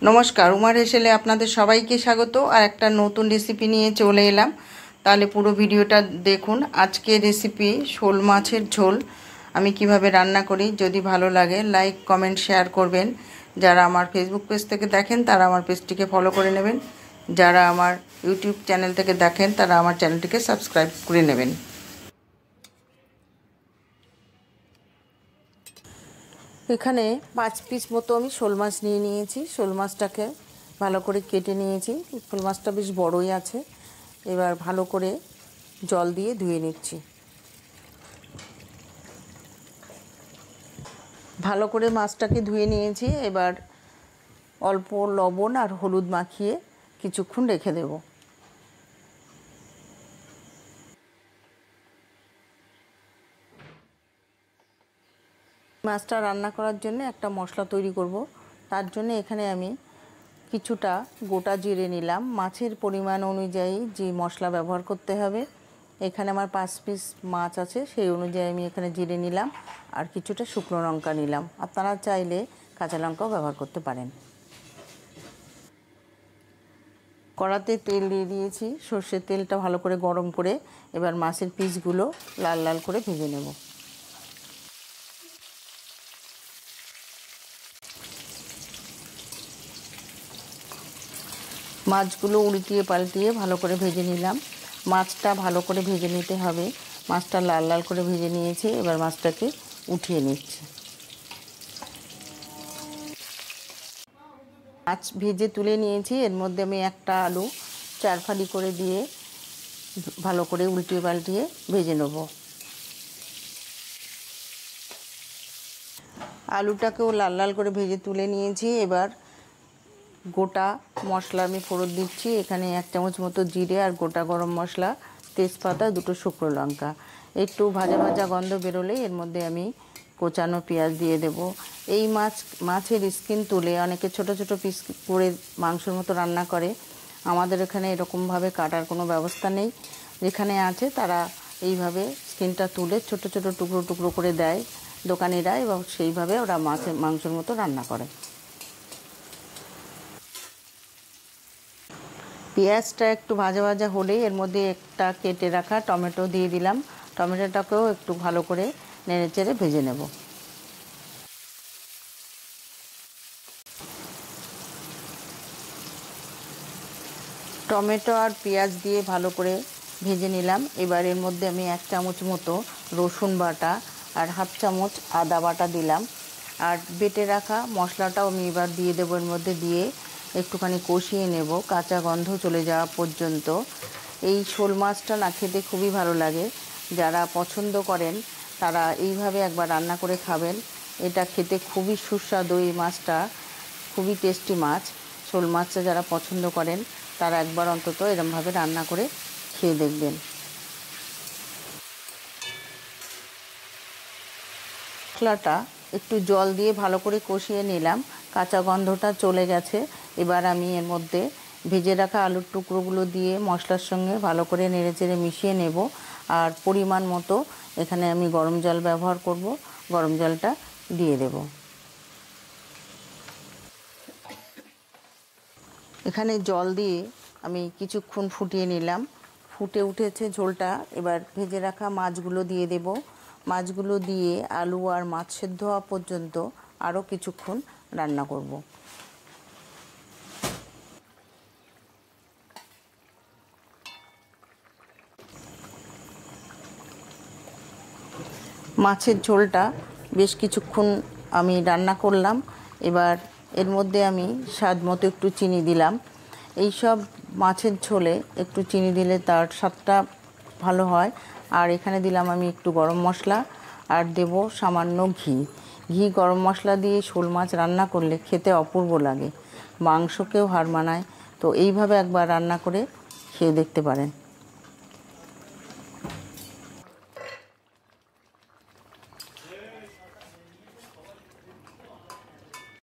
নমস্কার, উমার হেসেলে আপনাদের সবাইকে স্বাগত। আর একটা নতুন রেসিপি নিয়ে চলে এলাম, তাহলে পুরো ভিডিওটা দেখুন। আজকের রেসিপি শোল মাছের ঝোল আমি কিভাবে রান্না করি। যদি ভালো লাগে লাইক কমেন্ট শেয়ার করবেন। যারা আমার ফেসবুক পেজ থেকে দেখেন তারা আমার পেজটিকে ফলো করে নেবেন, যারা আমার ইউটিউব চ্যানেল থেকে দেখেন তারা আমার চ্যানেলটিকে সাবস্ক্রাইব করে নেবেন। এখানে 5 পিস মতো আমি শোল মাছ নিয়ে নিয়েছি। শোল মাছটাকে ভালো করে কেটে নিয়েছি। শোল মাছটা বেশ বড়ই আছে। এবার ভালো করে জল দিয়ে ধুয়ে নিচ্ছি। ভালো করে মাছটাকে ধুয়ে নিয়েছি। এবার অল্প লবণ আর হলুদ মাখিয়ে কিছুক্ষণ রেখে দেব। মাছটা রান্না করার জন্য একটা মশলা তৈরি করব। তার জন্য এখানে আমি কিছুটা গোটা জিরে নিলাম। মাছের পরিমাণ অনুযায়ী যে মশলা ব্যবহার করতে হবে। এখানে আমার 5 পিস মাছ আছে, সেই অনুযায়ী আমি এখানে জিরে নিলাম। আর কিছুটা শুকনো লঙ্কা নিলাম। আপনারা চাইলে কাঁচা লঙ্কাও ব্যবহার করতে পারেন। কড়াতে তেল দিয়ে দিয়েছি। সর্ষের তেলটা ভালো করে গরম করে এবার মাছের পিসগুলো লাল লাল করে ভেজে নেব। মাছগুলো উল্টিয়ে পাল্টিয়ে ভালো করে ভেজে নিলাম। মাছটা ভালো করে ভেজে নিতে হবে। মাছটা লাল লাল করে ভেজে নিয়েছি। এবার মাছটাকে উঠিয়ে নিচ্ছি। মাছ ভেজে তুলে নিয়েছি। এর মধ্যে আমি একটা আলু 4 ফালি করে দিয়ে ভালো করে উল্টিয়ে পাল্টিয়ে ভেজে নেব। আলুটাকেও লাল লাল করে ভেজে তুলে নিয়েছি। এবার গোটা মশলা আমি ফোড়ন দিচ্ছি। এখানে 1 চামচ মতো জিরে আর গোটা গরম মশলা, তেজপাতা, 2টো শুকনো লঙ্কা। একটু ভাজা ভাজা গন্ধ বেরোলে এর মধ্যে আমি কোচানো পেঁয়াজ দিয়ে দেব। এই মাছের স্কিন তুলে অনেকে ছোট ছোট পিস করে মাংসের মতো রান্না করে। আমাদের এখানে এরকমভাবে কাটার কোনো ব্যবস্থা নেই। যেখানে আছে তারা এইভাবে স্কিনটা তুলে ছোট ছোট টুকরো টুকরো করে দেয় দোকানিরা, এবং সেইভাবে ওরা মাংসের মতো রান্না করে। পেঁয়াজটা একটু ভাজা ভাজা হলেই এর মধ্যে একটা কেটে রাখা টমেটো দিয়ে দিলাম। টমেটোটাকেও একটু ভালো করে নেড়েচেড়ে ভেজে নেব। টমেটো আর পেঁয়াজ দিয়ে ভালো করে ভেজে নিলাম। এবার এর মধ্যে আমি 1 চামচ মতো রসুন বাটা আর 1/2 চামচ আদা বাটা দিলাম। আর বেটে রাখা মশলাটাও আমি এবার দিয়ে দেবো। এর মধ্যে দিয়ে একটুখানি কষিয়ে নেব কাঁচা গন্ধ চলে যাওয়া পর্যন্ত। এই শোল মাছটা না খেতে খুবই ভালো লাগে। যারা পছন্দ করেন তারা এইভাবে একবার রান্না করে খাবেন। এটা খেতে খুবই সুস্বাদু। এই মাছটা খুবই টেস্টি মাছ। শোল মাছটা যারা পছন্দ করেন তারা একবার অন্তত এরমভাবে রান্না করে খেয়ে দেখবেন। মশলাটা একটু জল দিয়ে ভালো করে কষিয়ে নিলাম। কাঁচা গন্ধটা চলে গেছে। এবার আমি এর মধ্যে ভেজে রাখা আলুর টুকরোগুলো দিয়ে মশলার সঙ্গে ভালো করে নেড়েচেড়ে মিশিয়ে নেব। আর পরিমাণ মতো এখানে আমি গরম জল ব্যবহার করব। গরম জলটা দিয়ে দেব। এখানে জল দিয়ে আমি কিছুক্ষণ ফুটিয়ে নিলাম। ফুটে উঠেছে ঝোলটা। এবার ভেজে রাখা মাছগুলো দিয়ে দেব। মাছগুলো দিয়ে আলু আর মাছ সেদ্ধ হওয়া পর্যন্ত আরও কিছুক্ষণ রান্না করব। মাছের ঝোলটা বেশ কিছুক্ষণ আমি রান্না করলাম। এবার এর মধ্যে আমি স্বাদ মতো একটু চিনি দিলাম। এই সব মাছের ঝোলে একটু চিনি দিলে তার স্বাদটা ভালো হয়। আর এখানে দিলাম আমি একটু গরম মশলা আর দেব সামান্য ঘি। গরম মশলা দিয়ে শোল মাছ রান্না করলে খেতে অপূর্ব লাগে, মাংসকেও হার মানায়। তো এইভাবে একবার রান্না করে খেয়ে দেখতে পারেন।